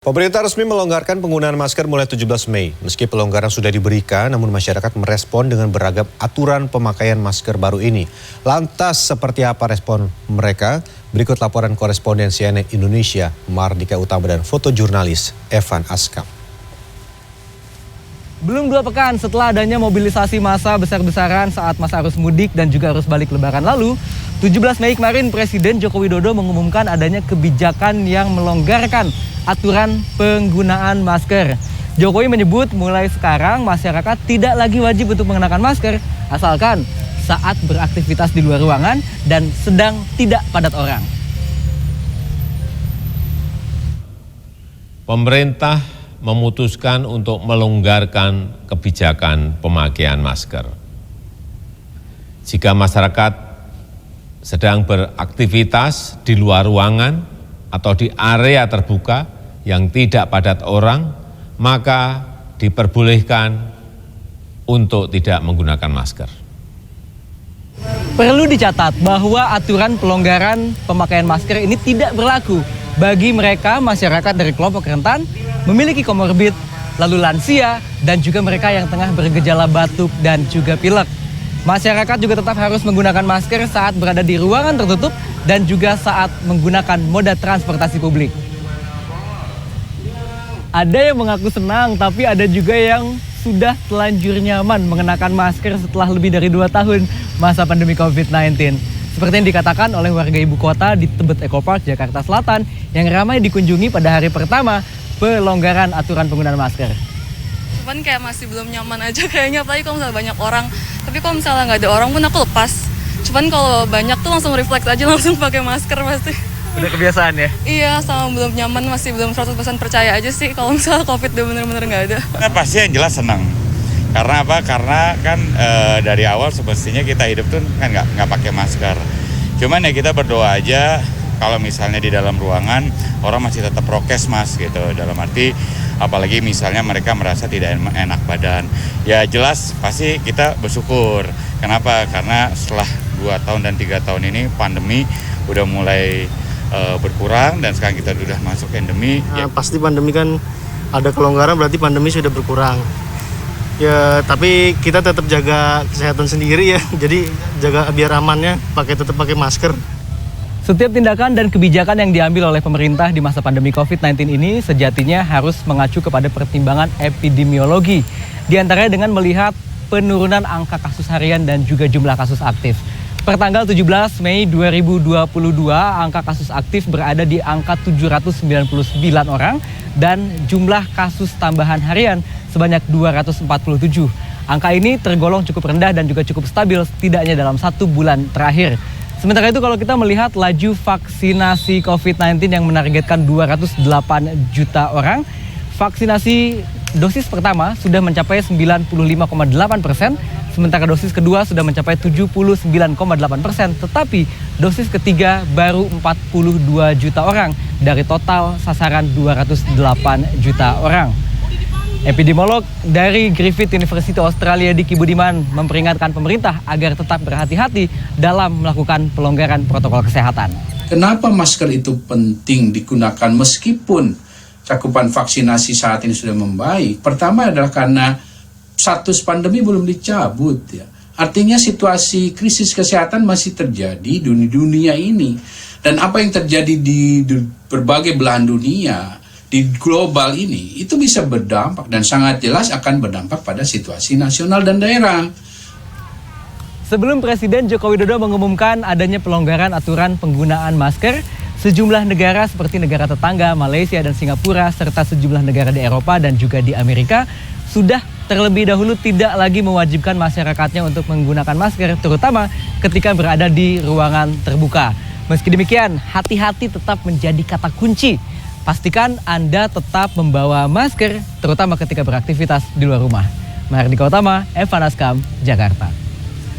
Pemerintah resmi melonggarkan penggunaan masker mulai 17 Mei. Meski pelonggaran sudah diberikan, namun masyarakat merespon dengan beragam aturan pemakaian masker baru ini. Lantas seperti apa respon mereka? Berikut laporan koresponden CNN Indonesia, Mardika Utama dan fotojurnalis Evan Askam. Belum 2 pekan setelah adanya mobilisasi massa besar-besaran saat masa arus mudik dan juga arus balik lebaran lalu, 17 Mei kemarin Presiden Joko Widodo mengumumkan adanya kebijakan yang melonggarkan aturan penggunaan masker. Jokowi menyebut mulai sekarang masyarakat tidak lagi wajib untuk mengenakan masker asalkan saat beraktivitas di luar ruangan dan sedang tidak padat orang. Pemerintah memutuskan untuk melonggarkan kebijakan pemakaian masker. Jika masyarakat sedang beraktivitas di luar ruangan atau di area terbuka yang tidak padat orang, maka diperbolehkan untuk tidak menggunakan masker. Perlu dicatat bahwa aturan pelonggaran pemakaian masker ini tidak berlaku bagi mereka masyarakat dari kelompok rentan, memiliki komorbid, lalu lansia, dan juga mereka yang tengah bergejala batuk dan juga pilek. Masyarakat juga tetap harus menggunakan masker saat berada di ruangan tertutup dan juga saat menggunakan moda transportasi publik. Ada yang mengaku senang, tapi ada juga yang sudah telanjur nyaman mengenakan masker setelah lebih dari 2 tahun masa pandemi COVID-19. Seperti yang dikatakan oleh warga ibu kota di Tebet Eco Park, Jakarta Selatan, yang ramai dikunjungi pada hari pertama pelonggaran aturan penggunaan masker. Cuman kayak masih belum nyaman aja kayaknya, apalagi kalau misalnya banyak orang. Tapi kalau misalnya nggak ada orang pun aku lepas. Cuman kalau banyak tuh langsung refleks aja, langsung pakai masker pasti. Udah kebiasaan ya? Iya, sama belum nyaman, masih belum 100% percaya aja sih kalau misalnya COVID udah bener-bener nggak ada. Nah, pasti yang jelas senang. Karena apa? Karena kan dari awal semestinya kita hidup tuh kan nggak pakai masker. Cuman ya kita berdoa aja kalau misalnya di dalam ruangan orang masih tetap prokes mas gitu. Dalam arti apalagi misalnya mereka merasa tidak enak badan. Ya jelas pasti kita bersyukur. Kenapa? Karena setelah 2 tahun dan 3 tahun ini pandemi udah mulai berkurang dan sekarang kita sudah masuk endemi. Ya, pasti pandemi kan ada kelonggaran berarti pandemi sudah berkurang. Ya tapi kita tetap jaga kesehatan sendiri ya. Jadi jaga biar amannya tetap pakai masker. Setiap tindakan dan kebijakan yang diambil oleh pemerintah di masa pandemi COVID-19 ini sejatinya harus mengacu kepada pertimbangan epidemiologi. Di antaranya dengan melihat penurunan angka kasus harian dan juga jumlah kasus aktif. Pertanggal 17 Mei 2022, angka kasus aktif berada di angka 799 orang dan jumlah kasus tambahan harian sebanyak 247. Angka ini tergolong cukup rendah dan juga cukup stabil setidaknya dalam 1 bulan terakhir. Sementara itu kalau kita melihat laju vaksinasi COVID-19 yang menargetkan 208 juta orang, vaksinasi dosis pertama sudah mencapai 95,8%, sementara dosis kedua sudah mencapai 79,8%, tetapi dosis ketiga baru 42 juta orang dari total sasaran 208 juta orang. Epidemiolog dari Griffith University Australia Diki Budiman memperingatkan pemerintah agar tetap berhati-hati dalam melakukan pelonggaran protokol kesehatan. Kenapa masker itu penting digunakan meskipun cakupan vaksinasi saat ini sudah membaik? Pertama adalah karena status pandemi belum dicabut ya. Artinya situasi krisis kesehatan masih terjadi di dunia ini. Dan apa yang terjadi di berbagai belahan dunia, di global ini, itu bisa berdampak dan sangat jelas akan berdampak pada situasi nasional dan daerah. Sebelum Presiden Joko Widodo mengumumkan adanya pelonggaran aturan penggunaan masker, sejumlah negara seperti negara tetangga Malaysia dan Singapura serta sejumlah negara di Eropa dan juga di Amerika sudah terlebih dahulu tidak lagi mewajibkan masyarakatnya untuk menggunakan masker, terutama ketika berada di ruangan terbuka. Meski demikian, hati-hati tetap menjadi kata kunci. Pastikan Anda tetap membawa masker, terutama ketika beraktivitas di luar rumah. Mardika Utama, Evan Askam, Jakarta.